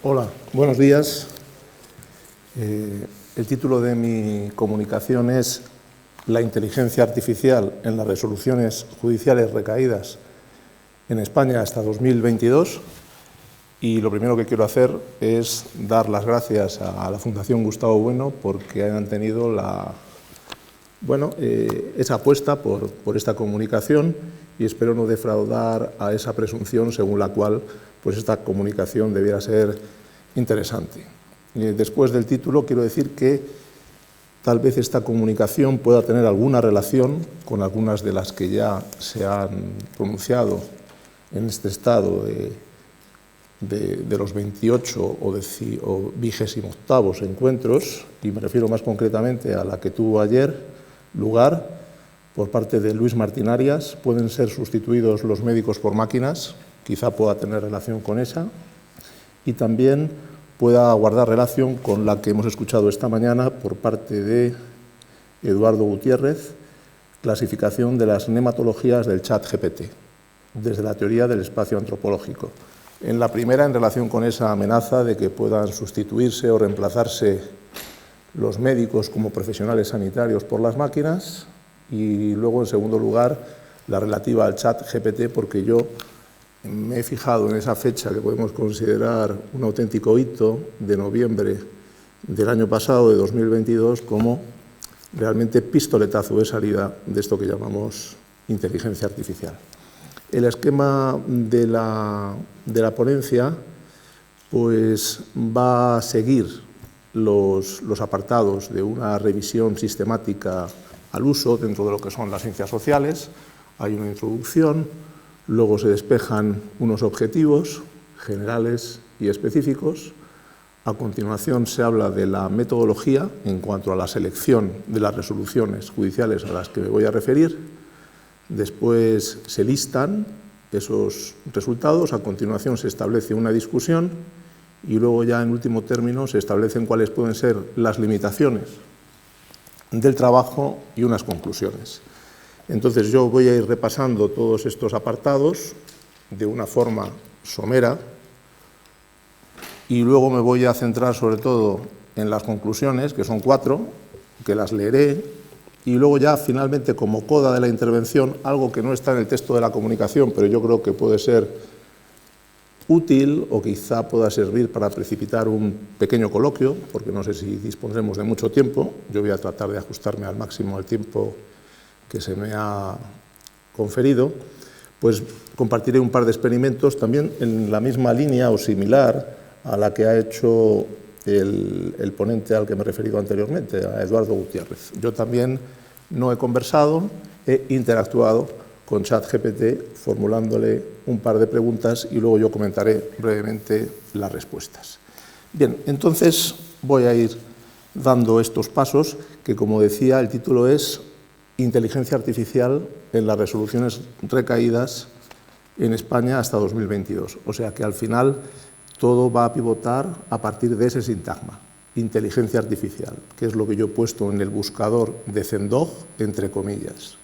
Hola, buenos días. El título de mi comunicación es La inteligencia artificial en las resoluciones judiciales recaídas en España hasta 2022. Y lo primero que quiero hacer es dar las gracias a la Fundación Gustavo Bueno porque hayan tenido esa apuesta por esta comunicación, y espero no defraudar a esa presunción según la cual pues esta comunicación debiera ser interesante. Después del título quiero decir que tal vez esta comunicación pueda tener alguna relación con algunas de las que ya se han pronunciado en este estado de los 28 o 28º encuentros, y me refiero más concretamente a la que tuvo ayer lugar por parte de Luis Martín Arias. Pueden ser sustituidos los médicos por máquinas, quizá pueda tener relación con esa, y también pueda guardar relación con la que hemos escuchado esta mañana por parte de Eduardo Gutiérrez, clasificación de las nematologías del ChatGPT, desde la teoría del espacio antropológico. En la primera, en relación con esa amenaza de que puedan sustituirse o reemplazarse los médicos como profesionales sanitarios por las máquinas, y luego, en segundo lugar, la relativa al ChatGPT, porque yo me he fijado en esa fecha que podemos considerar un auténtico hito de noviembre del año pasado, de 2022, como realmente pistoletazo de salida de esto que llamamos inteligencia artificial. El esquema de la ponencia pues va a seguir los apartados de una revisión sistemática al uso dentro de lo que son las ciencias sociales. Hay una introducción, luego se despejan unos objetivos generales y específicos. A continuación se habla de la metodología en cuanto a la selección de las resoluciones judiciales a las que me voy a referir. Después se listan esos resultados, a continuación se establece una discusión y luego ya en último término se establecen cuáles pueden ser las limitaciones del trabajo y unas conclusiones. Entonces yo voy a ir repasando todos estos apartados de una forma somera y luego me voy a centrar sobre todo en las conclusiones, que son 4, que las leeré, y luego ya finalmente, como coda de la intervención, algo que no está en el texto de la comunicación, pero yo creo que puede ser útil o quizá pueda servir para precipitar un pequeño coloquio, porque no sé si dispondremos de mucho tiempo. Yo voy a tratar de ajustarme al máximo al tiempo que se me ha conferido. Pues compartiré un par de experimentos también en la misma línea o similar a la que ha hecho el ponente al que me he referido anteriormente, a Eduardo Gutiérrez. Yo también no he conversado, he interactuado con ChatGPT formulándole un par de preguntas y luego yo comentaré brevemente las respuestas. Bien, entonces voy a ir dando estos pasos que, como decía, el título es Inteligencia artificial en las resoluciones recaídas en España hasta 2022. O sea que al final todo va a pivotar a partir de ese sintagma, inteligencia artificial, que es lo que yo he puesto en el buscador de Zendog, entre comillas.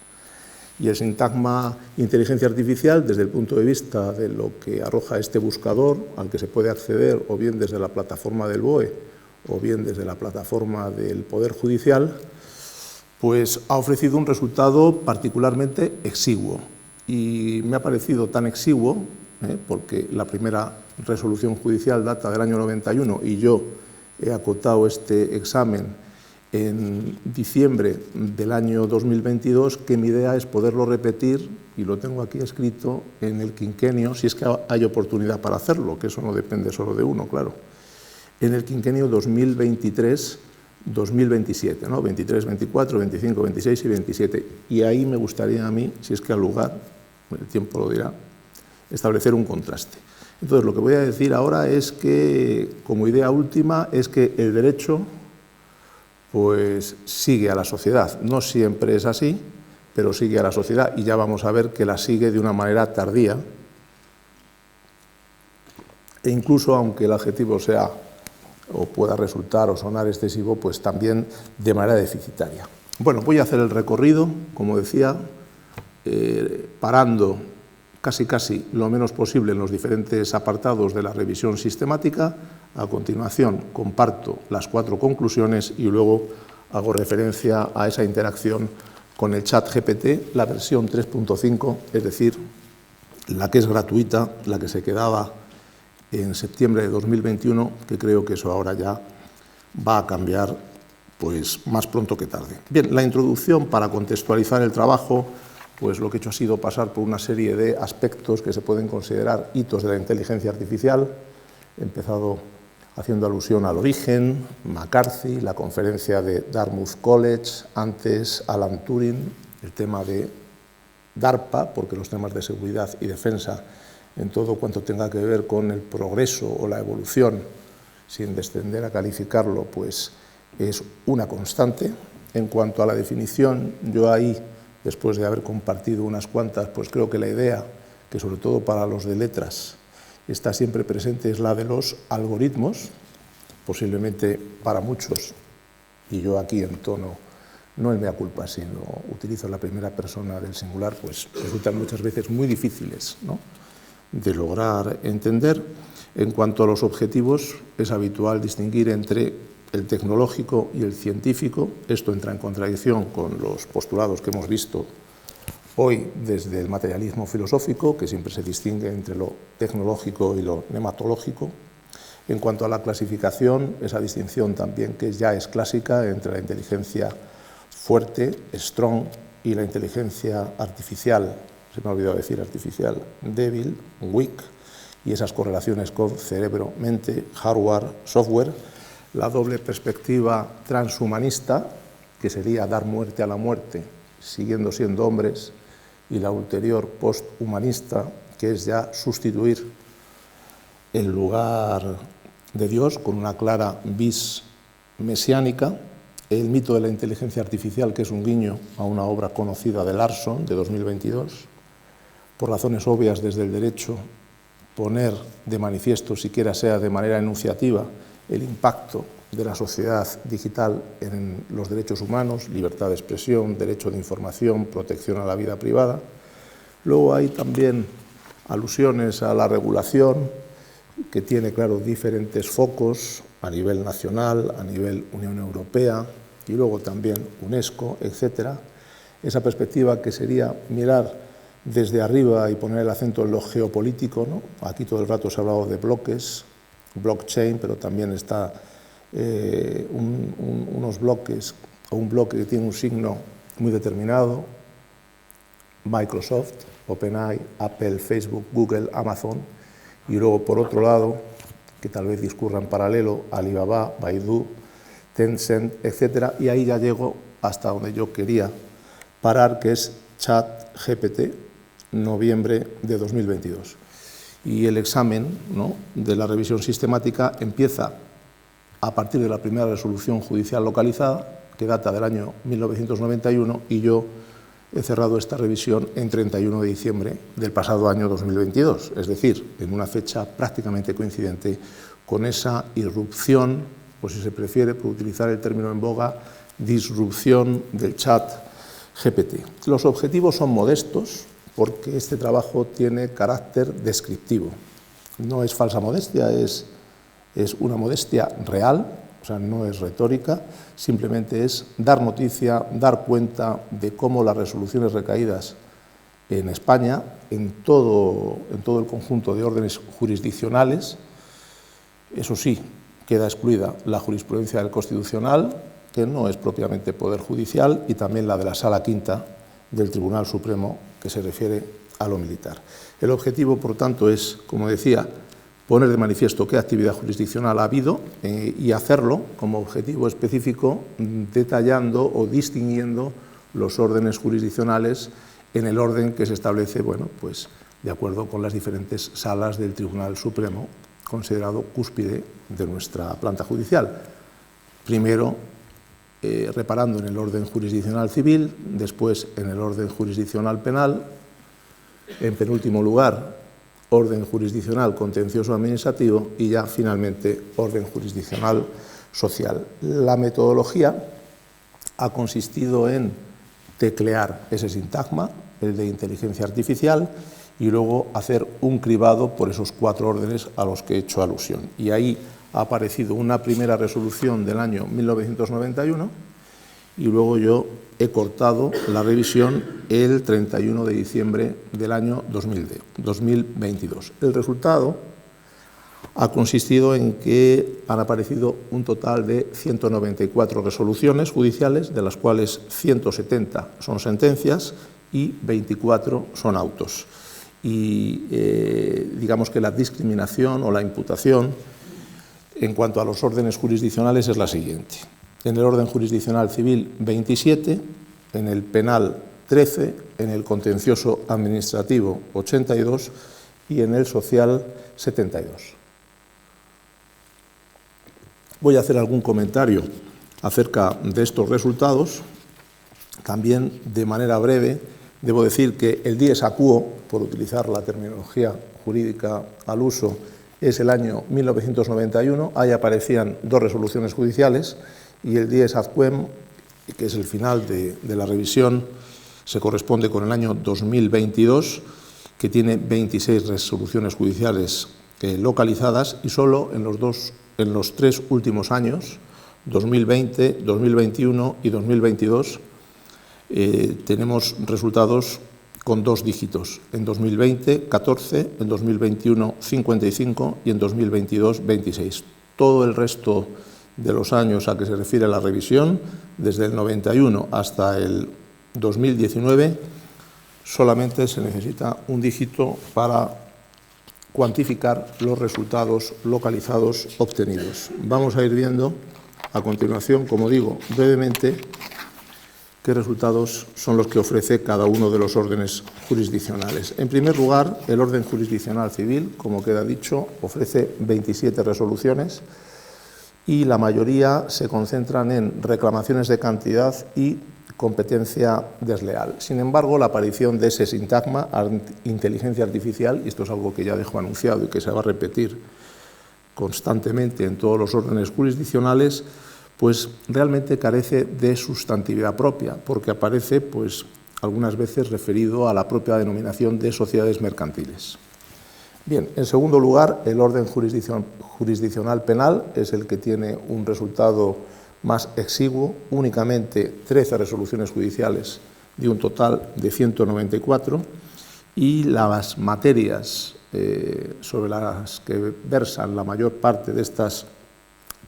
Y el sintagma inteligencia artificial, desde el punto de vista de lo que arroja este buscador, al que se puede acceder o bien desde la plataforma del BOE o bien desde la plataforma del Poder Judicial, pues ha ofrecido un resultado particularmente exiguo. Y me ha parecido tan exiguo, porque la primera resolución judicial data del año 91 y yo he acotado este examen en diciembre del año 2022, que mi idea es poderlo repetir, y lo tengo aquí escrito, en el quinquenio, si es que hay oportunidad para hacerlo, que eso no depende solo de uno, claro, en el quinquenio 2023-2027, ¿no? 23, 24, 25, 26 y 27. Y ahí me gustaría a mí, si es que al lugar, el tiempo lo dirá, establecer un contraste. Entonces, lo que voy a decir ahora es que, como idea última, es que el derecho pues sigue a la sociedad. No siempre es así, pero sigue a la sociedad, y ya vamos a ver que la sigue de una manera tardía, e incluso, aunque el adjetivo sea o pueda resultar o sonar excesivo, pues también de manera deficitaria. Bueno, voy a hacer el recorrido, como decía, parando casi lo menos posible en los diferentes apartados de la revisión sistemática, A continuación, comparto las 4 conclusiones y luego hago referencia a esa interacción con el chat GPT, la versión 3.5, es decir, la que es gratuita, la que se quedaba en septiembre de 2021, que creo que eso ahora ya va a cambiar pues más pronto que tarde. Bien, la introducción para contextualizar el trabajo, pues lo que he hecho ha sido pasar por una serie de aspectos que se pueden considerar hitos de la inteligencia artificial. He empezado haciendo alusión al origen, McCarthy, la conferencia de Dartmouth College, antes Alan Turing, el tema de DARPA, porque los temas de seguridad y defensa en todo cuanto tenga que ver con el progreso o la evolución, sin descender a calificarlo, pues es una constante. En cuanto a la definición, yo ahí, después de haber compartido unas cuantas, pues creo que la idea, que sobre todo para los de letras está siempre presente, es la de los algoritmos, posiblemente para muchos, y yo aquí en tono, no el mea culpa, sino utilizo la primera persona del singular, pues resultan muchas veces muy difíciles, ¿no?, de lograr entender. En cuanto a los objetivos, es habitual distinguir entre el tecnológico y el científico. Esto entra en contradicción con los postulados que hemos visto hoy desde el materialismo filosófico, que siempre se distingue entre lo tecnológico y lo nematológico. En cuanto a la clasificación, esa distinción también que ya es clásica entre la inteligencia fuerte, strong, y la inteligencia artificial, se me ha olvidado decir artificial, débil, weak, y esas correlaciones con cerebro, mente, hardware, software. La doble perspectiva transhumanista, que sería dar muerte a la muerte, siguiendo siendo hombres, y la ulterior posthumanista, que es ya sustituir el lugar de Dios con una clara vis mesiánica. El mito de la inteligencia artificial, que es un guiño a una obra conocida de Larson, de 2022. Por razones obvias desde el derecho, poner de manifiesto, siquiera sea de manera enunciativa, el impacto de la sociedad digital en los derechos humanos, libertad de expresión, derecho de información, protección a la vida privada. Luego hay también alusiones a la regulación, que tiene, claro, diferentes focos a nivel nacional, a nivel Unión Europea y luego también UNESCO, etcétera. Esa perspectiva que sería mirar desde arriba y poner el acento en lo geopolítico, ¿no? Aquí todo el rato se ha hablado de bloques, blockchain, pero también está unos bloques, o un bloque que tiene un signo muy determinado: Microsoft, OpenAI, Apple, Facebook, Google, Amazon, y luego por otro lado, que tal vez discurra en paralelo, Alibaba, Baidu, Tencent, etcétera, y ahí ya llego hasta donde yo quería parar, que es ChatGPT, noviembre de 2022. Y el examen, ¿no?, de la revisión sistemática empieza a partir de la primera resolución judicial localizada, que data del año 1991, y yo he cerrado esta revisión en 31 de diciembre del pasado año 2022, es decir, en una fecha prácticamente coincidente con esa irrupción, o si se prefiere, por utilizar el término en boga, disrupción del chat GPT. Los objetivos son modestos porque este trabajo tiene carácter descriptivo. No es falsa modestia, es una modestia real, o sea, no es retórica, simplemente es dar noticia, dar cuenta de cómo las resoluciones recaídas en España, en todo el conjunto de órdenes jurisdiccionales, eso sí, queda excluida la jurisprudencia del Constitucional, que no es propiamente poder judicial, y también la de la Sala Quinta del Tribunal Supremo, que se refiere a lo militar. El objetivo, por tanto, es, como decía, poner de manifiesto qué actividad jurisdiccional ha habido y hacerlo como objetivo específico, detallando o distinguiendo los órdenes jurisdiccionales en el orden que se establece, bueno, pues de acuerdo con las diferentes salas del Tribunal Supremo, considerado cúspide de nuestra planta judicial. Primero, reparando en el orden jurisdiccional civil, después en el orden jurisdiccional penal, en penúltimo lugar, orden jurisdiccional contencioso administrativo y ya finalmente orden jurisdiccional social. La metodología ha consistido en teclear ese sintagma, el de inteligencia artificial, y luego hacer un cribado por esos 4 órdenes a los que he hecho alusión. Y ahí ha aparecido una primera resolución del año 1991 y luego yo he cortado la revisión el 31 de diciembre del año 2022. El resultado ha consistido en que han aparecido un total de 194 resoluciones judiciales, de las cuales 170 son sentencias y 24 son autos. Y digamos que la discriminación o la imputación en cuanto a los órdenes jurisdiccionales es la siguiente. En el orden jurisdiccional civil, 27, en el penal, 13, en el contencioso administrativo, 82 y en el social, 72. Voy a hacer algún comentario acerca de estos resultados. También, de manera breve, debo decir que el dies a quo, por utilizar la terminología jurídica al uso, es el año 1991. Ahí aparecían 2 resoluciones judiciales y el dies ad quem, que es el final de la revisión, se corresponde con el año 2022, que tiene 26 resoluciones judiciales localizadas, y solo en los 3 últimos años, 2020, 2021 y 2022, tenemos resultados con 2 dígitos. En 2020, 14, en 2021, 55 y en 2022, 26. Todo el resto de los años a que se refiere la revisión, desde el 91 hasta el 2019, solamente se necesita un dígito para cuantificar los resultados localizados obtenidos. Vamos a ir viendo a continuación, como digo, brevemente, qué resultados son los que ofrece cada uno de los órdenes jurisdiccionales. En primer lugar, el orden jurisdiccional civil, como queda dicho, ofrece 27 resoluciones y la mayoría se concentran en reclamaciones de cantidad y competencia desleal. Sin embargo, la aparición de ese sintagma, inteligencia artificial, y esto es algo que ya dejo anunciado y que se va a repetir constantemente en todos los órdenes jurisdiccionales, pues realmente carece de sustantividad propia, porque aparece pues algunas veces referido a la propia denominación de sociedades mercantiles. Bien, en segundo lugar, el orden jurisdiccional penal es el que tiene un resultado más exiguo, únicamente 13 resoluciones judiciales de un total de 194, y las materias sobre las que versan la mayor parte de estas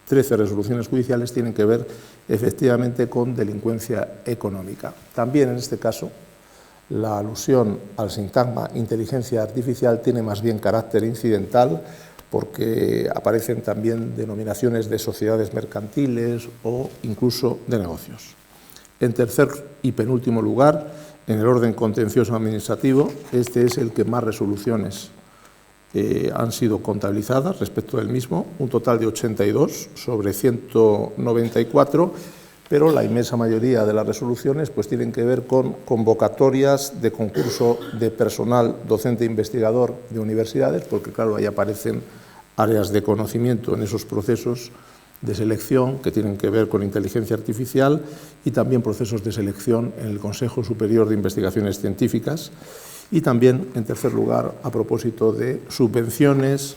13 resoluciones judiciales tienen que ver efectivamente con delincuencia económica. También en este caso la alusión al sintagma inteligencia artificial tiene más bien carácter incidental, porque aparecen también denominaciones de sociedades mercantiles o incluso de negocios. En tercer y penúltimo lugar, en el orden contencioso administrativo, este es el que más resoluciones han sido contabilizadas respecto del mismo, un total de 82 sobre 194, pero la inmensa mayoría de las resoluciones pues tienen que ver con convocatorias de concurso de personal docente e investigador de universidades, porque claro, ahí aparecen áreas de conocimiento en esos procesos de selección que tienen que ver con inteligencia artificial, y también procesos de selección en el Consejo Superior de Investigaciones Científicas, y también, en tercer lugar, a propósito de subvenciones,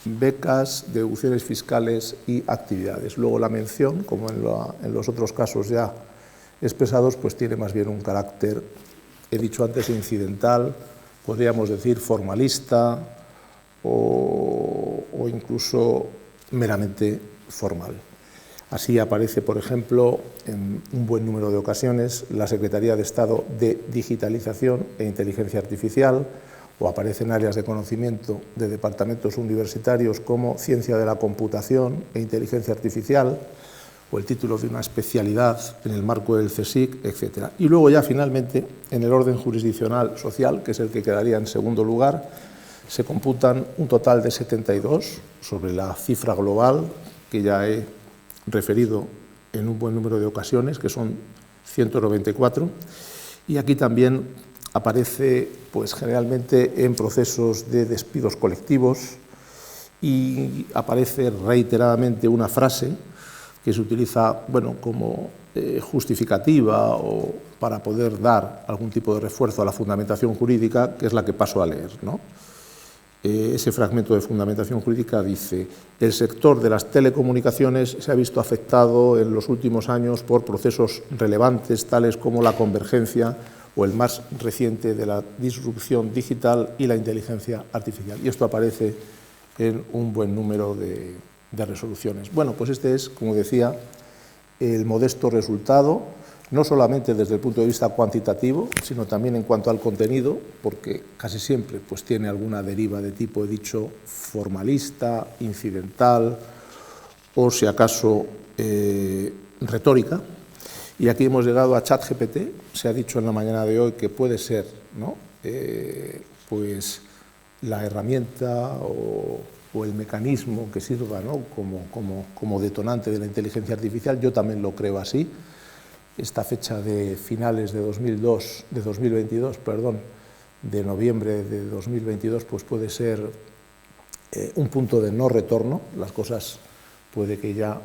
becas, deducciones fiscales y actividades. Luego la mención, como en los otros casos ya expresados, pues tiene más bien un carácter, he dicho antes, incidental, podríamos decir formalista o incluso meramente formal. Así aparece, por ejemplo, en un buen número de ocasiones la Secretaría de Estado de Digitalización e Inteligencia Artificial, o aparecen áreas de conocimiento de departamentos universitarios como Ciencia de la Computación e Inteligencia Artificial, o el título de una especialidad en el marco del CSIC, etc. Y luego ya finalmente, en el orden jurisdiccional social, que es el que quedaría en segundo lugar, se computan un total de 72 sobre la cifra global que ya he referido en un buen número de ocasiones, que son 194, y aquí también aparece pues generalmente en procesos de despidos colectivos, y aparece reiteradamente una frase que se utiliza como justificativa o para poder dar algún tipo de refuerzo a la fundamentación jurídica, que es la que paso a leer, ¿no? ese fragmento de fundamentación jurídica dice: el sector de las telecomunicaciones se ha visto afectado en los últimos años por procesos relevantes tales como la convergencia o el más reciente de la disrupción digital y la inteligencia artificial. Y esto aparece en un buen número de resoluciones. Bueno, pues este es, como decía, el modesto resultado, no solamente desde el punto de vista cuantitativo, sino también en cuanto al contenido, porque casi siempre pues, tiene alguna deriva de tipo, he dicho, formalista, incidental o, si acaso, retórica. Y aquí hemos llegado a ChatGPT. Se ha dicho en la mañana de hoy que puede ser, ¿no?, pues la herramienta o el mecanismo que sirva, ¿no?, como detonante de la inteligencia artificial. Yo también lo creo así. Esta fecha de finales de 2022, de noviembre de 2022, pues puede ser un punto de no retorno. Las cosas puede que ya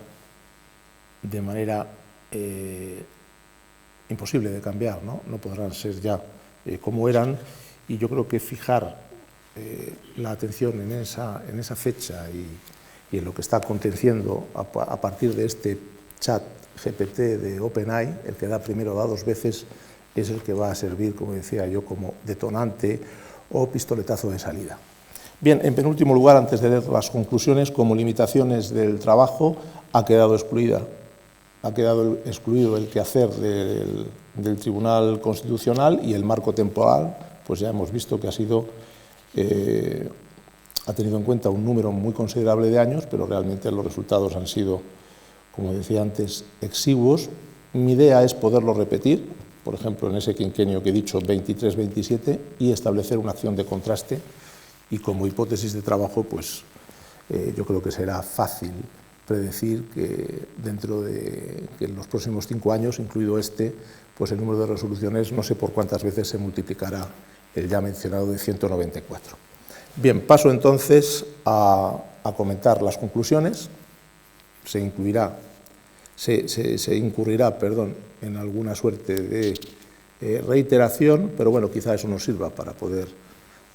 de manera imposible de cambiar, no podrán ser ya como eran, y yo creo que fijar la atención en esa fecha y en lo que está aconteciendo a partir de este chat GPT de OpenAI, el que da primero da dos veces, es el que va a servir, como decía yo, como detonante o pistoletazo de salida. Bien, en penúltimo lugar, antes de leer las conclusiones, como limitaciones del trabajo, ha quedado excluido el quehacer del Tribunal Constitucional, y el marco temporal, pues ya hemos visto que ha tenido en cuenta un número muy considerable de años, pero realmente los resultados han sido, como decía antes, exiguos. Mi idea es poderlo repetir, por ejemplo, en ese quinquenio que he dicho, 23-27, y establecer una acción de contraste, y como hipótesis de trabajo, pues yo creo que será fácil predecir que dentro de que en los próximos 5 años, incluido este, pues el número de resoluciones, no sé por cuántas veces se multiplicará el ya mencionado de 194. Bien, paso entonces a comentar las conclusiones. Se incurrirá en alguna suerte de reiteración, pero bueno, quizá eso nos sirva para poder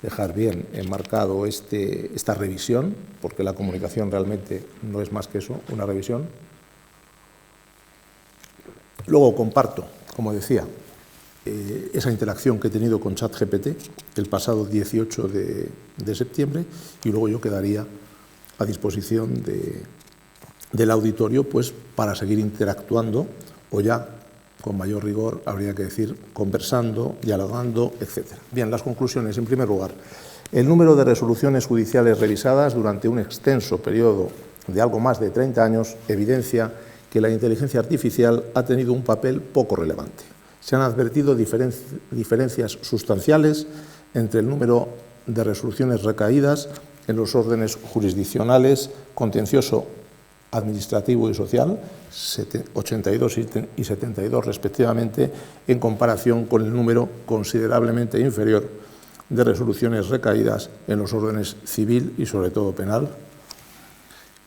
dejar bien enmarcado esta revisión, porque la comunicación realmente no es más que eso, una revisión. Luego comparto, como decía, esa interacción que he tenido con ChatGPT el pasado 18 de septiembre, y luego yo quedaría a disposición del auditorio, pues para seguir interactuando, o ya con mayor rigor habría que decir conversando, dialogando, etc. Bien, las conclusiones. En primer lugar, el número de resoluciones judiciales revisadas durante un extenso periodo de algo más de 30 años evidencia que la inteligencia artificial ha tenido un papel poco relevante. Se han advertido diferencias sustanciales entre el número de resoluciones recaídas en los órdenes jurisdiccionales, contencioso, administrativo y social, 82 y 72 respectivamente, en comparación con el número considerablemente inferior de resoluciones recaídas en los órdenes civil y sobre todo penal,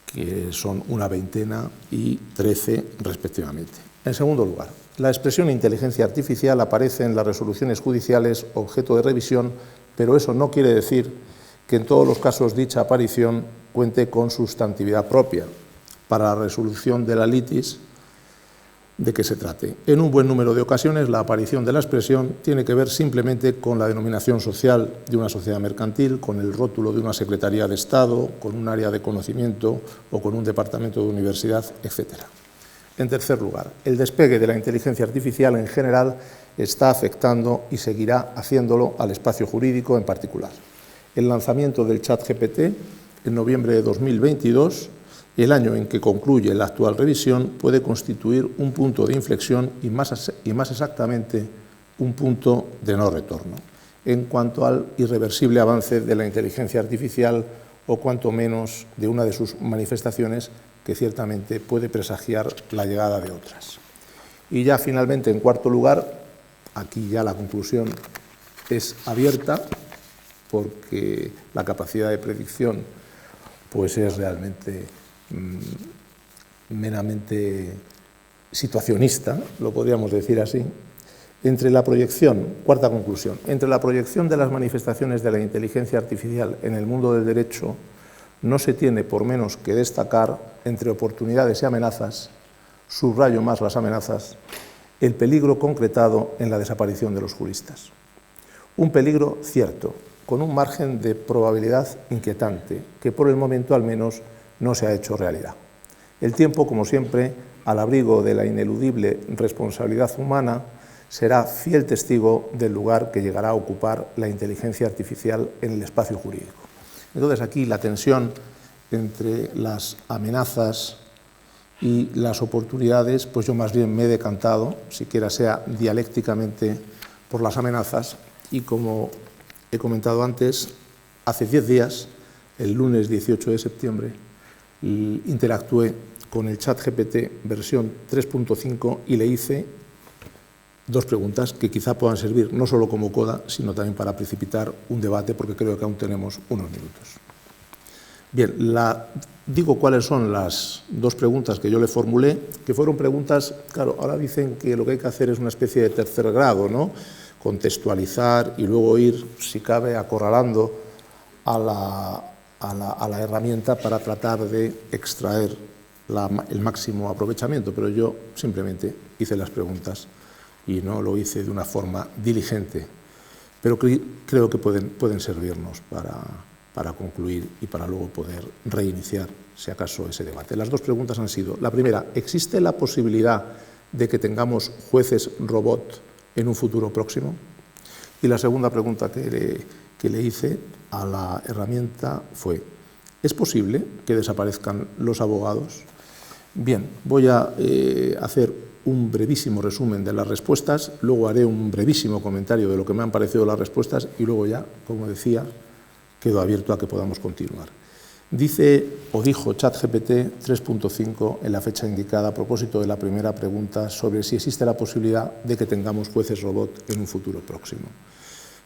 que son una veintena y 13 respectivamente. En segundo lugar, la expresión inteligencia artificial aparece en las resoluciones judiciales objeto de revisión, pero eso no quiere decir que en todos los casos dicha aparición cuente con sustantividad propia para la resolución de la litis de que se trate. En un buen número de ocasiones, la aparición de la expresión tiene que ver simplemente con la denominación social de una sociedad mercantil, con el rótulo de una Secretaría de Estado, con un área de conocimiento o con un departamento de universidad, etc. En tercer lugar, el despegue de la inteligencia artificial en general está afectando y seguirá haciéndolo al espacio jurídico en particular. El lanzamiento del ChatGPT en noviembre de 2022, el año en que concluye la actual revisión, puede constituir un punto de inflexión y más exactamente un punto de no retorno en cuanto al irreversible avance de la inteligencia artificial, o cuanto menos de una de sus manifestaciones que ciertamente puede presagiar la llegada de otras. Y ya finalmente, en cuarto lugar, aquí ya la conclusión es abierta, porque la capacidad de predicción pues es realmente meramente situacionista, lo podríamos decir así. Entre la proyección, cuarta conclusión, entre la proyección de las manifestaciones de la inteligencia artificial en el mundo del derecho no se tiene por menos que destacar, entre oportunidades y amenazas, subrayo más las amenazas, el peligro concretado en la desaparición de los juristas. Un peligro cierto, con un margen de probabilidad inquietante, que por el momento al menos no se ha hecho realidad. El tiempo, como siempre, al abrigo de la ineludible responsabilidad humana, será fiel testigo del lugar que llegará a ocupar la inteligencia artificial en el espacio jurídico. Entonces, aquí la tensión entre las amenazas y las oportunidades, pues yo más bien me he decantado, siquiera sea dialécticamente, por las amenazas, y como he comentado antes, hace 10 días, el lunes 18 de septiembre, interactué con el ChatGPT versión 3.5 y le hice 2 preguntas que quizá puedan servir no solo como coda, sino también para precipitar un debate, porque creo que aún tenemos unos minutos. Bien, digo cuáles son las 2 preguntas que yo le formulé, que fueron preguntas, claro, ahora dicen que lo que hay que hacer es una especie de tercer grado, ¿no? Contextualizar y luego ir, si cabe, acorralando a la herramienta para tratar de extraer el máximo aprovechamiento, pero yo simplemente hice las preguntas y no lo hice de una forma diligente, pero creo que pueden servirnos para concluir y para luego poder reiniciar, si acaso, ese debate. Las 2 preguntas han sido, la primera, ¿existe la posibilidad de que tengamos jueces robot en un futuro próximo? Y la segunda pregunta que le hice a la herramienta fue, ¿es posible que desaparezcan los abogados? Bien, voy a hacer un brevísimo resumen de las respuestas, luego haré un brevísimo comentario de lo que me han parecido las respuestas y luego ya, como decía, quedo abierto a que podamos continuar. Dice o dijo ChatGPT 3.5 en la fecha indicada a propósito de la primera pregunta sobre si existe la posibilidad de que tengamos jueces robot en un futuro próximo.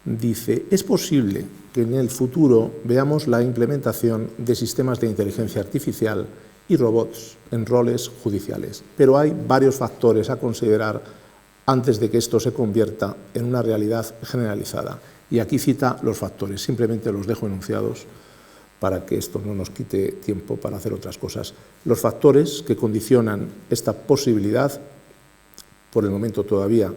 Dice, es posible que en el futuro veamos la implementación de sistemas de inteligencia artificial y robots en roles judiciales, pero hay varios factores a considerar antes de que esto se convierta en una realidad generalizada. Y aquí cita los factores, simplemente los dejo enunciados para que esto no nos quite tiempo para hacer otras cosas. Los factores que condicionan esta posibilidad, por el momento todavía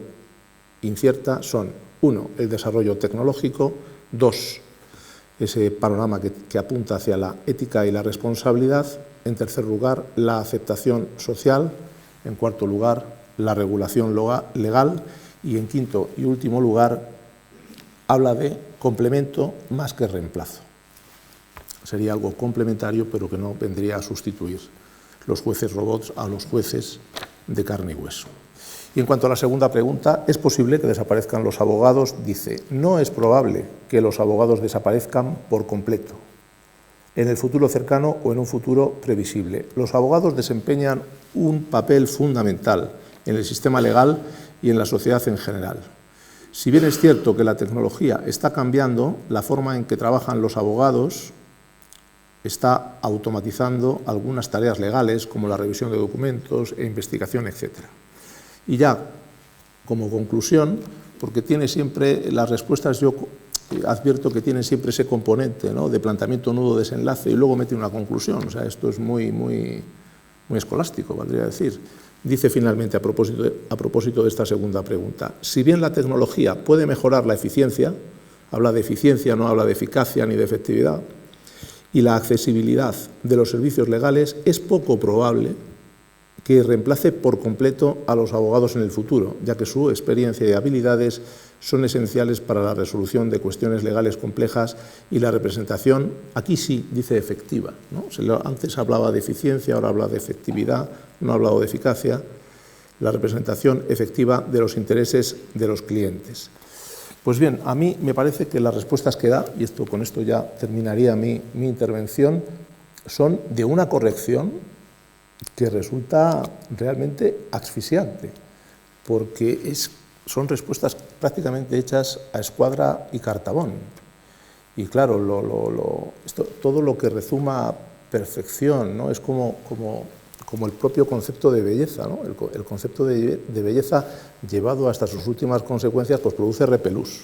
incierta, son 1, el desarrollo tecnológico, 2, ese panorama que apunta hacia la ética y la responsabilidad, en tercer lugar, la aceptación social, en cuarto lugar, la regulación legal y en quinto y último lugar, habla de complemento más que reemplazo. Sería algo complementario, pero que no vendría a sustituir los jueces robots a los jueces de carne y hueso. Y en cuanto a la segunda pregunta, ¿es posible que desaparezcan los abogados? Dice, no es probable que los abogados desaparezcan por completo, en el futuro cercano o en un futuro previsible. Los abogados desempeñan un papel fundamental en el sistema legal y en la sociedad en general. Si bien es cierto que la tecnología está cambiando, la forma en que trabajan los abogados está automatizando algunas tareas legales, como la revisión de documentos e investigación, etc. Y ya, como conclusión, porque tiene siempre las respuestas, yo advierto que tienen siempre ese componente, ¿no?, de planteamiento, nudo, desenlace, y luego mete una conclusión. O sea, esto es muy escolástico, valdría decir. Dice finalmente, a propósito de esta segunda pregunta, si bien la tecnología puede mejorar la eficiencia, habla de eficiencia, no habla de eficacia ni de efectividad, y la accesibilidad de los servicios legales, es poco probable que reemplace por completo a los abogados en el futuro, ya que su experiencia y habilidades son esenciales para la resolución de cuestiones legales complejas y la representación, aquí sí dice efectiva, ¿no? Antes hablaba de eficiencia, ahora habla de efectividad, no ha hablado de eficacia, la representación efectiva de los intereses de los clientes. Pues bien, a mí me parece que las respuestas que da, y con esto ya terminaría mi intervención, son de una corrección que resulta realmente asfixiante, porque son respuestas prácticamente hechas a escuadra y cartabón. Y claro, todo lo que rezuma perfección, ¿no?, es como como el propio concepto de belleza, ¿no? El concepto de belleza llevado hasta sus últimas consecuencias pues produce repelús.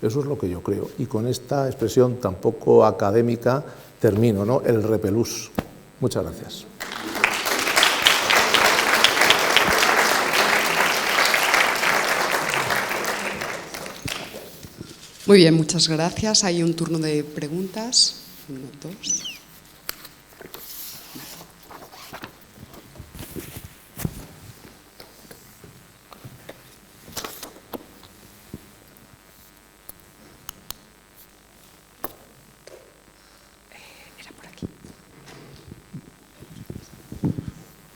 Eso es lo que yo creo. Y con esta expresión tan poco académica termino, ¿no? El repelús. Muchas gracias. Muy bien, muchas gracias. Hay un turno de preguntas. 1, 2.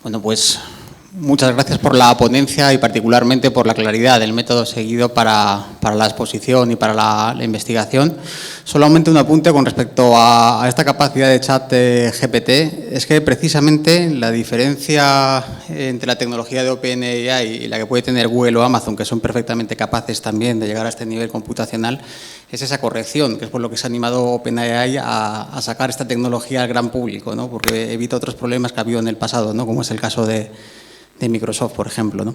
Bueno, pues muchas gracias por la ponencia y particularmente por la claridad del método seguido para la exposición y para la investigación. Solamente un apunte con respecto a esta capacidad de chat GPT. Es que precisamente la diferencia entre la tecnología de OpenAI y la que puede tener Google o Amazon, que son perfectamente capaces también de llegar a este nivel computacional, es esa corrección, que es por lo que se ha animado OpenAI a sacar esta tecnología al gran público, ¿no? Porque evita otros problemas que ha habido en el pasado, ¿no? Como es el caso de Microsoft, por ejemplo, ¿no?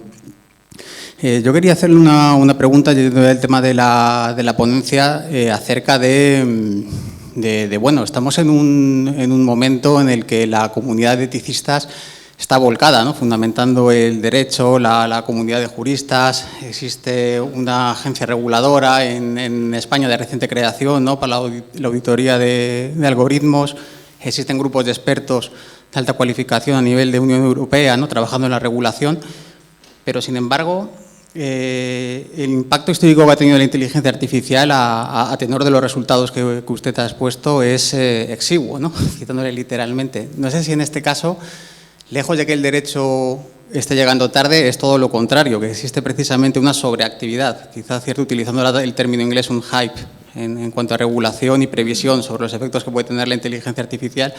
Yo quería hacerle una pregunta del tema de la ponencia acerca de bueno, estamos en un momento en el que la comunidad de eticistas está volcada, ¿no? Fundamentando el derecho, la comunidad de juristas. Existe una agencia reguladora en España de reciente creación, ¿no? Para la auditoría de algoritmos. Existen grupos de expertos de alta cualificación a nivel de Unión Europea, ¿no? Trabajando en la regulación, pero sin embargo el impacto histórico que ha tenido la inteligencia artificial a tenor de los resultados que usted ha expuesto es exiguo, ¿no? Citándole literalmente. No sé si en este caso, lejos de que el derecho esté llegando tarde, es todo lo contrario, que existe precisamente una sobreactividad, quizás cierto, utilizando el término inglés, un hype en cuanto a regulación y previsión sobre los efectos que puede tener la inteligencia artificial,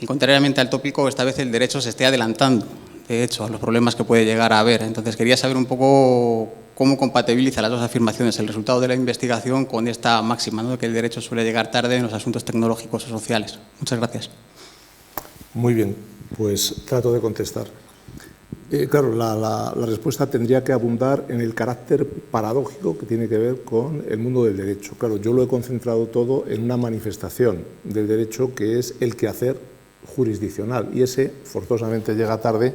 y contrariamente al tópico, esta vez el derecho se esté adelantando, de hecho, a los problemas que puede llegar a haber. Entonces, quería saber un poco cómo compatibiliza las dos afirmaciones, el resultado de la investigación con esta máxima, ¿no?, de que el derecho suele llegar tarde en los asuntos tecnológicos o sociales. Muchas gracias. Muy bien, pues trato de contestar. Claro, la respuesta tendría que abundar en el carácter paradójico que tiene que ver con el mundo del derecho. Claro, yo lo he concentrado todo en una manifestación del derecho que es el quehacer jurisdiccional, y ese forzosamente llega tarde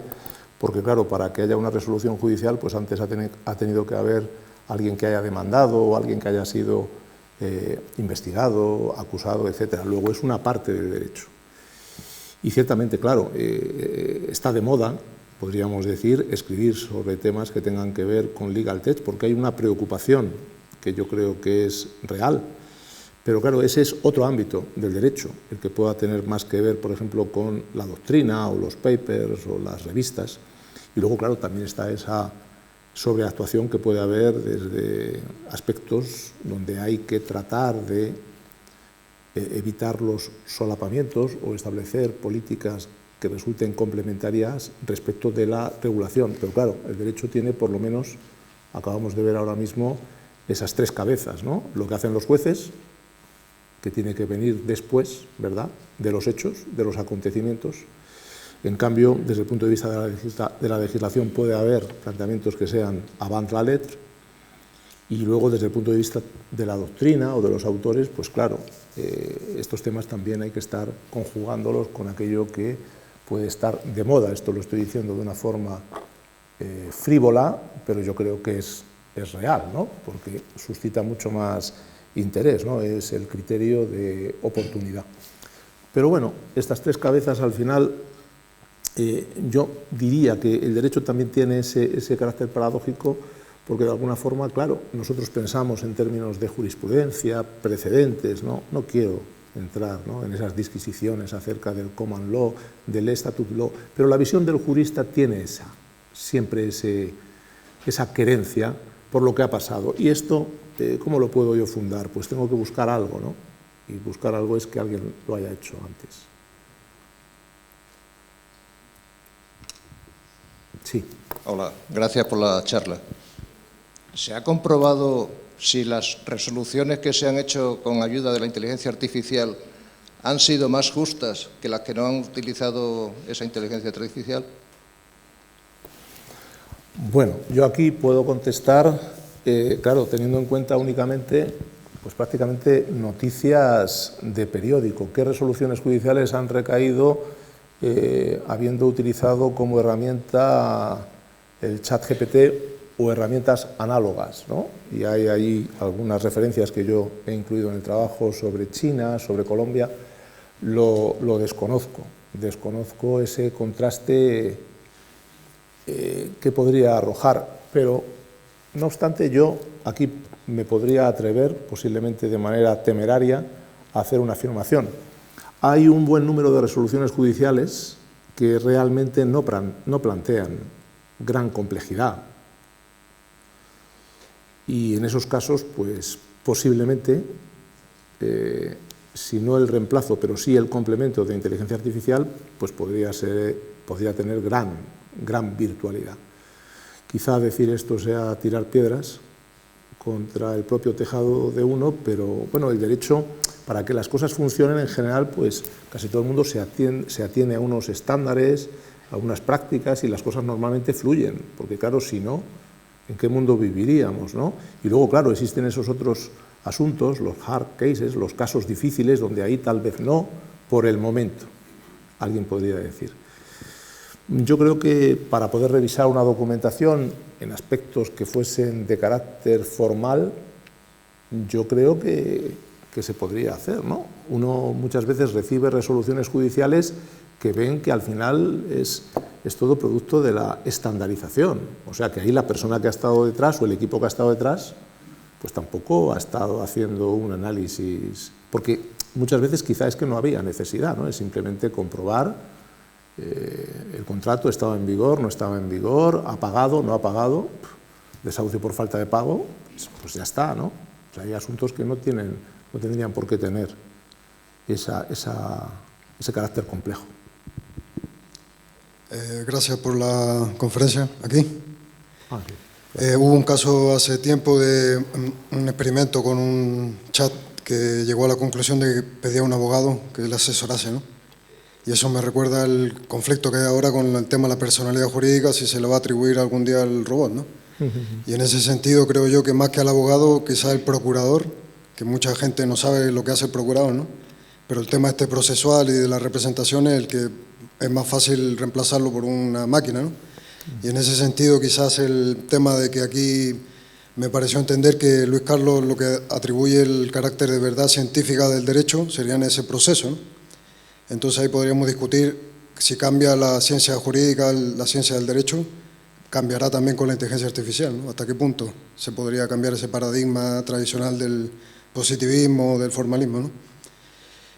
porque, claro, para que haya una resolución judicial, pues antes ha tenido que haber alguien que haya demandado o alguien que haya sido investigado, acusado, etcétera. Luego es una parte del derecho. Y ciertamente, claro, está de moda, podríamos decir, escribir sobre temas que tengan que ver con legal tech, porque hay una preocupación que yo creo que es real. Pero claro, ese es otro ámbito del derecho, el que pueda tener más que ver, por ejemplo, con la doctrina o los papers o las revistas. Y luego, claro, también está esa sobreactuación que puede haber desde aspectos donde hay que tratar de evitar los solapamientos o establecer políticas que resulten complementarias respecto de la regulación. Pero claro, el derecho tiene por lo menos, acabamos de ver ahora mismo, esas tres cabezas, ¿no? Lo que hacen los jueces, que tiene que venir después, ¿verdad?, de los hechos, de los acontecimientos. En cambio, desde el punto de vista de la legislación puede haber planteamientos que sean avant la lettre, y luego desde el punto de vista de la doctrina o de los autores, pues claro, estos temas también hay que estar conjugándolos con aquello que puede estar de moda. Esto lo estoy diciendo de una forma frívola, pero yo creo que es real, ¿no?, porque suscita mucho más interés, ¿no?, es el criterio de oportunidad. Pero bueno, estas tres cabezas al final, yo diría que el derecho también tiene ese carácter paradójico, porque de alguna forma, claro, nosotros pensamos en términos de jurisprudencia, precedentes, ¿no? No quiero entrar, ¿no?, en esas disquisiciones acerca del common law, del statute law, pero la visión del jurista tiene siempre esa querencia por lo que ha pasado. Y esto, ¿cómo lo puedo yo fundar? Pues tengo que buscar algo, ¿no? Y buscar algo es que alguien lo haya hecho antes. Sí. Hola, gracias por la charla. ¿Se ha comprobado si las resoluciones que se han hecho con ayuda de la inteligencia artificial han sido más justas que las que no han utilizado esa inteligencia artificial? Bueno, yo aquí puedo contestar, claro, teniendo en cuenta únicamente, pues prácticamente noticias de periódico. ¿Qué resoluciones judiciales han recaído habiendo utilizado como herramienta el ChatGPT o herramientas análogas, ¿no? Y hay ahí algunas referencias que yo he incluido en el trabajo sobre China, sobre Colombia. Lo desconozco. Desconozco ese contraste que podría arrojar, pero no obstante yo aquí me podría atrever, posiblemente de manera temeraria, a hacer una afirmación. Hay un buen número de resoluciones judiciales que realmente no plantean gran complejidad. Y en esos casos, pues posiblemente, si no el reemplazo, pero sí el complemento de inteligencia artificial, pues podría tener gran virtualidad. Quizá decir esto sea tirar piedras contra el propio tejado de uno, pero bueno, el derecho, para que las cosas funcionen en general, pues casi todo el mundo se atiene a unos estándares, a unas prácticas, y las cosas normalmente fluyen, porque claro, si no, ¿en qué mundo viviríamos, no? Y luego, claro, existen esos otros asuntos, los hard cases, los casos difíciles, donde ahí tal vez no, por el momento, alguien podría decir. Yo creo que para poder revisar una documentación en aspectos que fuesen de carácter formal, yo creo que se podría hacer, ¿no? Uno muchas veces recibe resoluciones judiciales que ven que al final es todo producto de la estandarización. O sea, que ahí la persona que ha estado detrás o el equipo que ha estado detrás, pues tampoco ha estado haciendo un análisis, porque muchas veces quizá es que no había necesidad, ¿no? Es simplemente comprobar el contrato estaba en vigor, no estaba en vigor, ha pagado, no ha pagado, desahucio por falta de pago, pues ya está, ¿no? O sea, hay asuntos que no tendrían por qué tener ese carácter complejo. Gracias por la conferencia aquí. Sí. Hubo un caso hace tiempo de un experimento con un chat que llegó a la conclusión de que pedía a un abogado que le asesorase, ¿no? Y eso me recuerda al conflicto que hay ahora con el tema de la personalidad jurídica, si se le va a atribuir algún día al robot, ¿no? Y en ese sentido creo yo que más que al abogado, quizá el procurador, que mucha gente no sabe lo que hace el procurador, ¿no? Pero el tema este procesual y de las representaciones, el que es más fácil reemplazarlo por una máquina, ¿no? Y en ese sentido quizás el tema de que aquí me pareció entender que Luis Carlos lo que atribuye el carácter de verdad científica del derecho sería en ese proceso, ¿no? Entonces ahí podríamos discutir si cambia la ciencia jurídica, la ciencia del derecho, cambiará también con la inteligencia artificial, ¿no? ¿Hasta qué punto se podría cambiar ese paradigma tradicional del positivismo, del formalismo, ¿no?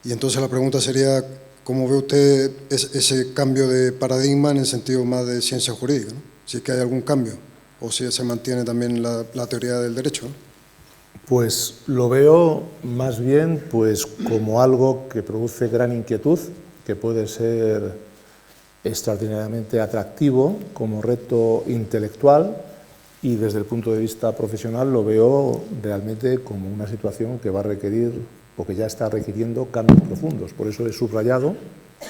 Y entonces la pregunta sería, ¿cómo ve usted ese cambio de paradigma en el sentido más de ciencia jurídica, ¿no? Si es que hay algún cambio, o si se mantiene también la teoría del derecho, ¿no? Pues lo veo más bien pues, como algo que produce gran inquietud, que puede ser extraordinariamente atractivo como reto intelectual, y desde el punto de vista profesional lo veo realmente como una situación que va a requerir o que ya está requiriendo cambios profundos. Por eso he subrayado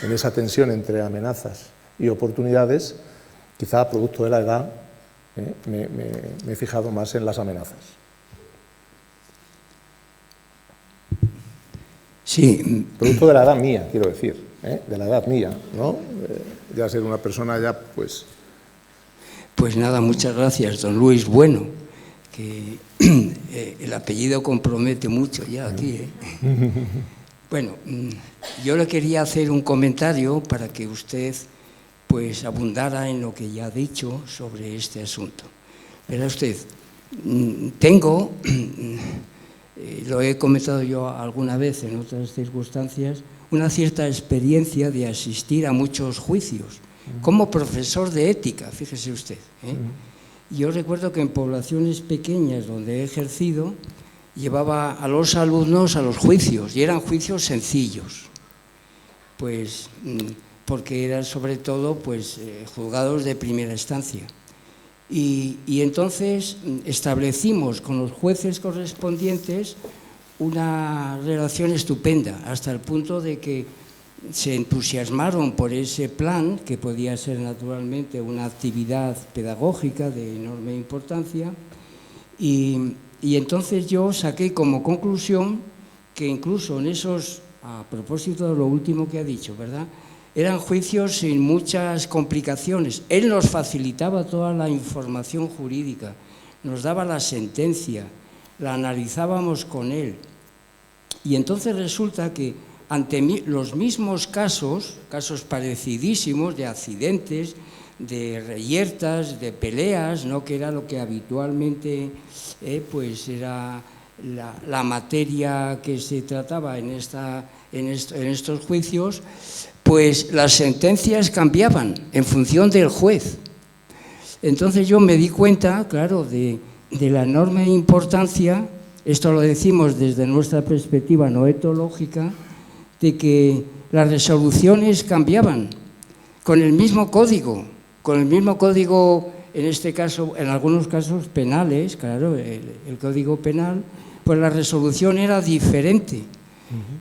en esa tensión entre amenazas y oportunidades, quizá producto de la edad, me he fijado más en las amenazas. Sí. Producto de la edad mía, quiero decir, de la edad mía, ¿no? Ya ser una persona ya, pues... Pues nada, muchas gracias, don Luis Bueno, que el apellido compromete mucho ya aquí, ¿eh? Bueno, yo le quería hacer un comentario para que usted pues abundara en lo que ya ha dicho sobre este asunto. Verá usted, tengo... lo he comentado yo alguna vez en otras circunstancias, una cierta experiencia de asistir a muchos juicios, como profesor de ética, fíjese usted, ¿eh? Yo recuerdo que en poblaciones pequeñas donde he ejercido, llevaba a los alumnos a los juicios, y eran juicios sencillos, pues porque eran sobre todo pues, juzgados de primera instancia. Y entonces establecimos con los jueces correspondientes una relación estupenda, hasta el punto de que se entusiasmaron por ese plan, que podía ser naturalmente una actividad pedagógica de enorme importancia, y entonces yo saqué como conclusión que incluso en esos, a propósito de lo último que ha dicho, ¿verdad?, eran juicios sin muchas complicaciones. Él nos facilitaba toda la información jurídica, nos daba la sentencia, la analizábamos con él. Y entonces resulta que ante los mismos casos parecidísimos de accidentes, de reyertas, de peleas, ¿no?, que era lo que habitualmente pues era la materia que se trataba en estos juicios, pues las sentencias cambiaban en función del juez. Entonces yo me di cuenta, claro, de la enorme importancia, esto lo decimos desde nuestra perspectiva no etológica, de que las resoluciones cambiaban con el mismo código, en este caso, en algunos casos penales, claro, el Código Penal, pues la resolución era diferente.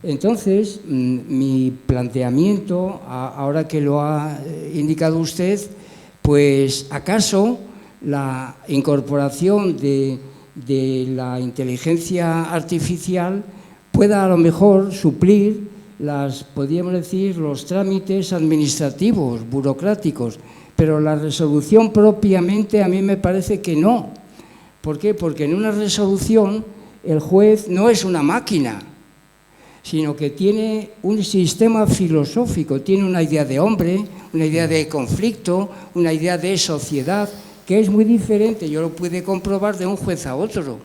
Entonces, mi planteamiento, ahora que lo ha indicado usted, pues acaso la incorporación de la inteligencia artificial pueda a lo mejor suplir podríamos decir, los trámites administrativos, burocráticos, pero la resolución propiamente a mí me parece que no. ¿Por qué? Porque en una resolución el juez no es una máquina, sino que tiene un sistema filosófico, tiene una idea de hombre, una idea de conflicto, una idea de sociedad, que es muy diferente, yo lo pude comprobar, de un juez a otro.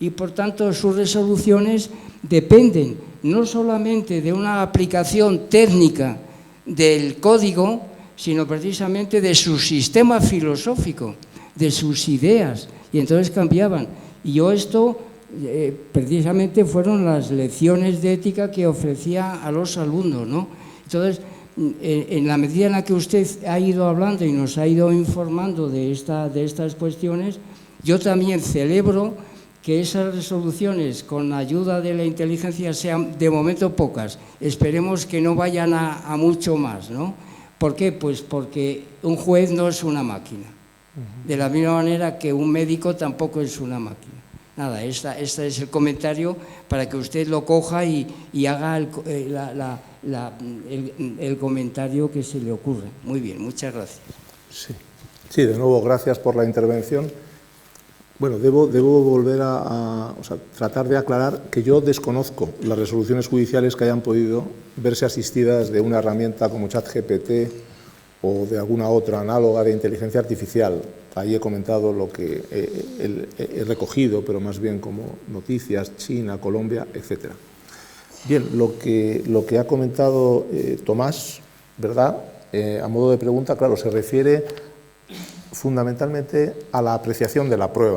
Y por tanto sus resoluciones dependen no solamente de una aplicación técnica del código, sino precisamente de su sistema filosófico, de sus ideas, y entonces cambiaban. Y yo esto, precisamente fueron las lecciones de ética que ofrecía a los alumnos, ¿no? Entonces, en la medida en la que usted ha ido hablando y nos ha ido informando de estas cuestiones, yo también celebro que esas resoluciones con la ayuda de la inteligencia sean de momento pocas. Esperemos que no vayan a mucho más, ¿no? ¿Por qué? Pues porque un juez no es una máquina, de la misma manera que un médico tampoco es una máquina. Nada, este es el comentario para que usted lo coja y haga el comentario que se le ocurra. Muy bien, muchas gracias. Sí, de nuevo, gracias por la intervención. Bueno, debo volver a tratar de aclarar que yo desconozco las resoluciones judiciales que hayan podido verse asistidas de una herramienta como ChatGPT o de alguna otra análoga de inteligencia artificial. Ahí he comentado lo que he recogido, pero más bien como noticias, China, Colombia, etc. Bien, lo que ha comentado Tomás, ¿verdad? A modo de pregunta, claro, se refiere fundamentalmente a la apreciación de la prueba,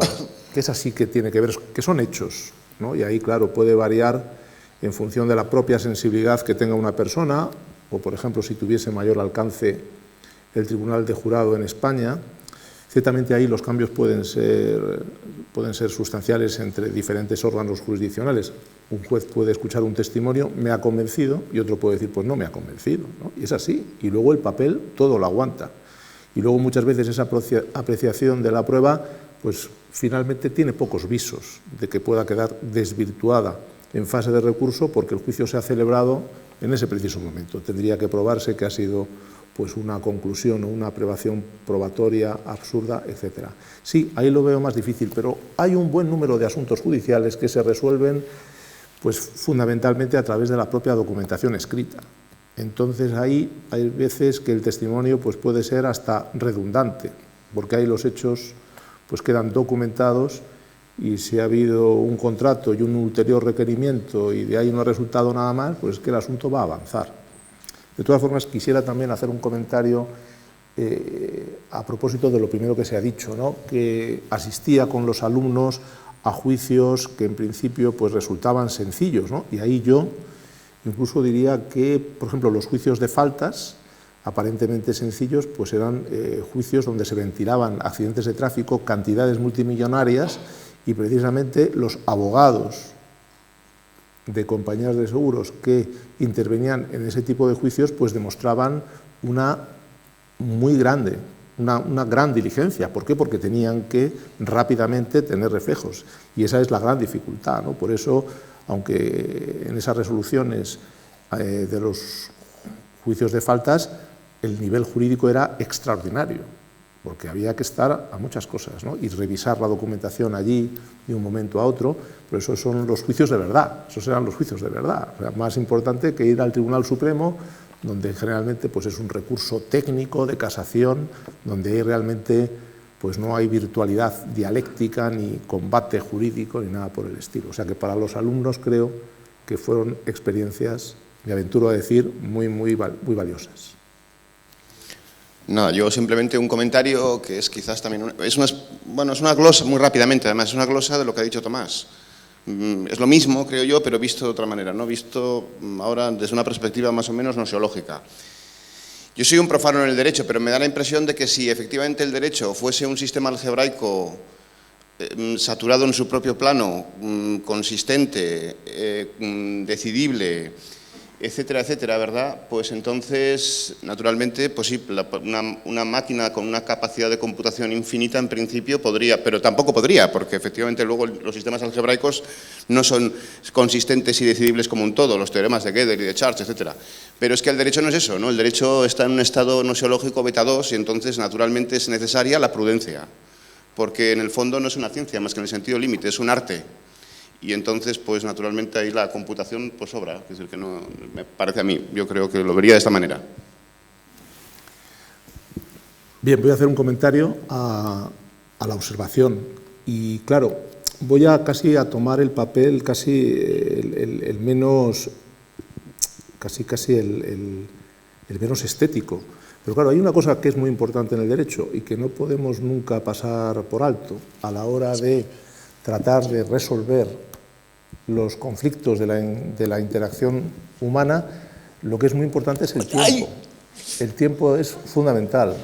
que es así que tiene que ver, que son hechos, ¿no? Y ahí, claro, puede variar en función de la propia sensibilidad que tenga una persona, o, por ejemplo, si tuviese mayor alcance el Tribunal de Jurado en España. Ciertamente ahí los cambios pueden ser sustanciales entre diferentes órganos jurisdiccionales. Un juez puede escuchar un testimonio, me ha convencido, y otro puede decir, pues no me ha convencido, ¿no? Y es así, y luego el papel todo lo aguanta. Y luego muchas veces esa apreciación de la prueba, pues finalmente tiene pocos visos de que pueda quedar desvirtuada en fase de recurso porque el juicio se ha celebrado en ese preciso momento. Tendría que probarse que ha sido pues una conclusión o una aprobación probatoria absurda, etc. Sí, ahí lo veo más difícil, pero hay un buen número de asuntos judiciales que se resuelven pues fundamentalmente a través de la propia documentación escrita. Entonces ahí hay veces que el testimonio pues puede ser hasta redundante, porque ahí los hechos pues quedan documentados y si ha habido un contrato y un ulterior requerimiento y de ahí no ha resultado nada más, pues es que el asunto va a avanzar. De todas formas, quisiera también hacer un comentario a propósito de lo primero que se ha dicho, ¿no? Que asistía con los alumnos a juicios que en principio pues resultaban sencillos, ¿no? Y ahí yo incluso diría que, por ejemplo, los juicios de faltas, aparentemente sencillos, pues eran juicios donde se ventilaban accidentes de tráfico, cantidades multimillonarias, y precisamente los abogados de compañías de seguros que intervenían en ese tipo de juicios, pues demostraban una gran diligencia. ¿Por qué? Porque tenían que rápidamente tener reflejos, y esa es la gran dificultad, ¿no? Por eso, aunque en esas resoluciones de los juicios de faltas el nivel jurídico era extraordinario, porque había que estar a muchas cosas, ¿no? Y revisar la documentación allí de un momento a otro, pero esos son los juicios de verdad, esos eran los juicios de verdad. O sea, más importante que ir al Tribunal Supremo, donde generalmente pues, es un recurso técnico de casación, donde hay realmente pues, no hay virtualidad dialéctica, ni combate jurídico, ni nada por el estilo. O sea que para los alumnos creo que fueron experiencias, me aventuro a decir, muy valiosas. No, yo simplemente un comentario que es quizás también, es una glosa, muy rápidamente además, es una glosa de lo que ha dicho Tomás. Es lo mismo, creo yo, pero visto de otra manera, ¿no? Visto ahora desde una perspectiva más o menos nociológica. Yo soy un profano en el derecho, pero me da la impresión de que si efectivamente el derecho fuese un sistema algebraico saturado en su propio plano, consistente, decidible, etcétera, etcétera, ¿verdad? Pues entonces, naturalmente, pues sí, una máquina con una capacidad de computación infinita en principio podría, pero tampoco podría, porque efectivamente luego los sistemas algebraicos no son consistentes y decidibles como un todo, los teoremas de Gödel y de Church, etcétera. Pero es que el derecho no es eso, ¿no? El derecho está en un estado nociológico beta 2 y entonces, naturalmente, es necesaria la prudencia, porque en el fondo no es una ciencia, más que en el sentido límite, es un arte. Y entonces, pues naturalmente ahí la computación pues sobra, es decir, que no, me parece a mí, yo creo que lo vería de esta manera. Bien, voy a hacer un comentario a la observación y claro, voy a casi a tomar el papel casi el menos, casi el menos estético. Pero claro, hay una cosa que es muy importante en el derecho y que no podemos nunca pasar por alto a la hora de tratar de resolver los conflictos de la interacción humana. Lo que es muy importante es el tiempo. El tiempo es fundamental.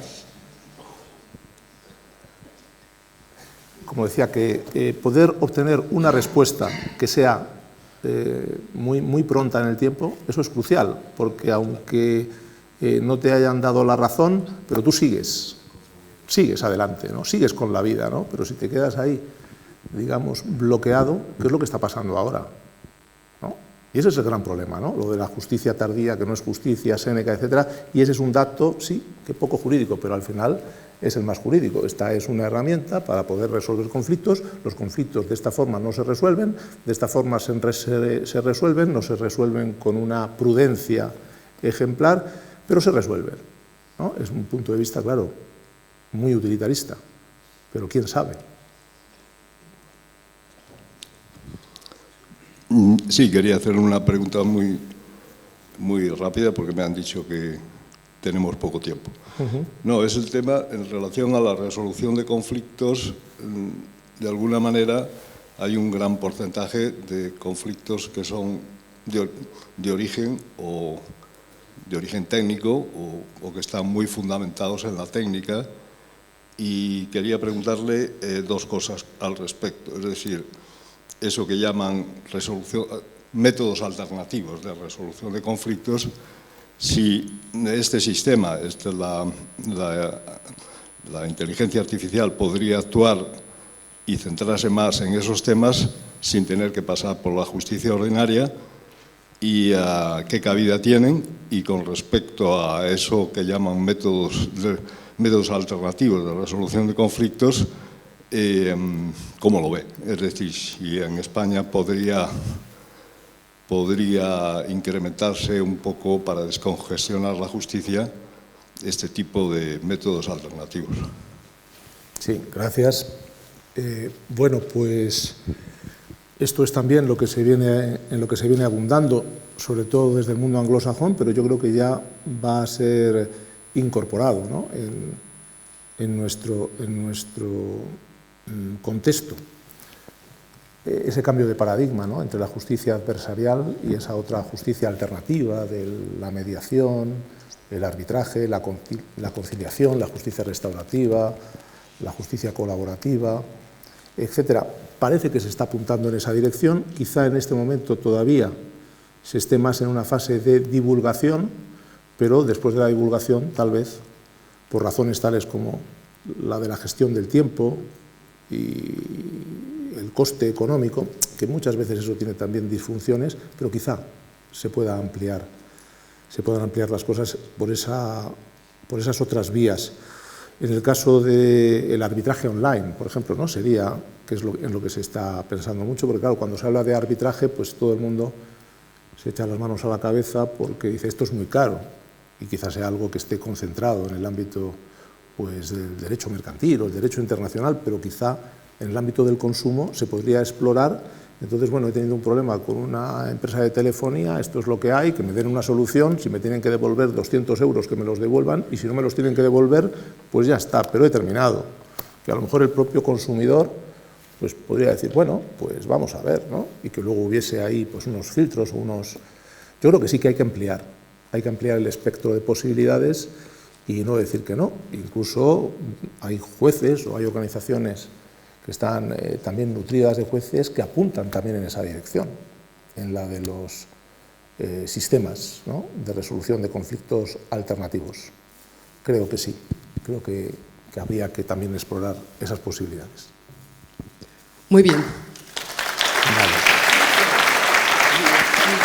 Como decía, que poder obtener una respuesta que sea muy pronta en el tiempo, eso es crucial, porque aunque no te hayan dado la razón, pero tú sigues adelante, ¿no? Sigues con la vida, ¿no? Pero si te quedas ahí, digamos, bloqueado, ¿qué es lo que está pasando ahora? ¿No? Y ese es el gran problema, ¿no? Lo de la justicia tardía, que no es justicia, Séneca, etcétera, y ese es un dato, sí, que poco jurídico, pero al final es el más jurídico. Esta es una herramienta para poder resolver conflictos. Los conflictos de esta forma no se resuelven, de esta forma se resuelven, no se resuelven con una prudencia ejemplar, pero se resuelven, ¿no? Es un punto de vista, claro, muy utilitarista, pero quién sabe. Sí, quería hacer una pregunta muy rápida porque me han dicho que tenemos poco tiempo. No, es el tema en relación a la resolución de conflictos. De alguna manera hay un gran porcentaje de conflictos que son de origen técnico o que están muy fundamentados en la técnica, y quería preguntarle dos cosas al respecto. Es decir, eso que llaman métodos alternativos de resolución de conflictos, si este sistema, la inteligencia artificial, podría actuar y centrarse más en esos temas sin tener que pasar por la justicia ordinaria, y qué cabida tienen, y con respecto a eso que llaman métodos alternativos de resolución de conflictos, ¿cómo lo ve? Es decir, si en España podría incrementarse un poco para descongestionar la justicia este tipo de métodos alternativos. Sí, gracias. Bueno, pues esto es también en lo que se viene abundando, sobre todo desde el mundo anglosajón, pero yo creo que ya va a ser incorporado, ¿no? en nuestro contexto. Ese cambio de paradigma, ¿no? Entre la justicia adversarial y esa otra justicia alternativa de la mediación, el arbitraje, la conciliación, la justicia restaurativa, la justicia colaborativa. etcétera. Parece que se está apuntando en esa dirección. Quizá en este momento todavía se esté más en una fase de divulgación, pero después de la divulgación, tal vez, por razones tales como la de la gestión del tiempo y el coste económico, que muchas veces eso tiene también disfunciones, pero quizá se puedan ampliar las cosas por esas otras vías. En el caso del arbitraje online, por ejemplo, ¿no? Sería, que es en lo que se está pensando mucho, porque claro, cuando se habla de arbitraje, pues todo el mundo se echa las manos a la cabeza porque dice esto es muy caro, y quizás sea algo que esté concentrado en el ámbito pues, del derecho mercantil o el derecho internacional, pero quizá en el ámbito del consumo se podría explorar. Entonces, bueno, he tenido un problema con una empresa de telefonía, esto es lo que hay, que me den una solución, si me tienen que devolver 200 euros que me los devuelvan, y si no me los tienen que devolver, pues ya está, pero he terminado. Que a lo mejor el propio consumidor pues podría decir, bueno, pues vamos a ver, ¿no? Y que luego hubiese ahí pues unos filtros o unos... Yo creo que sí que hay que ampliar el espectro de posibilidades y no decir que no. Incluso hay jueces o hay organizaciones que están también nutridas de jueces que apuntan también en esa dirección, en la de los sistemas, ¿no? De resolución de conflictos alternativos. Creo que sí, creo que habría que también explorar esas posibilidades. Muy bien.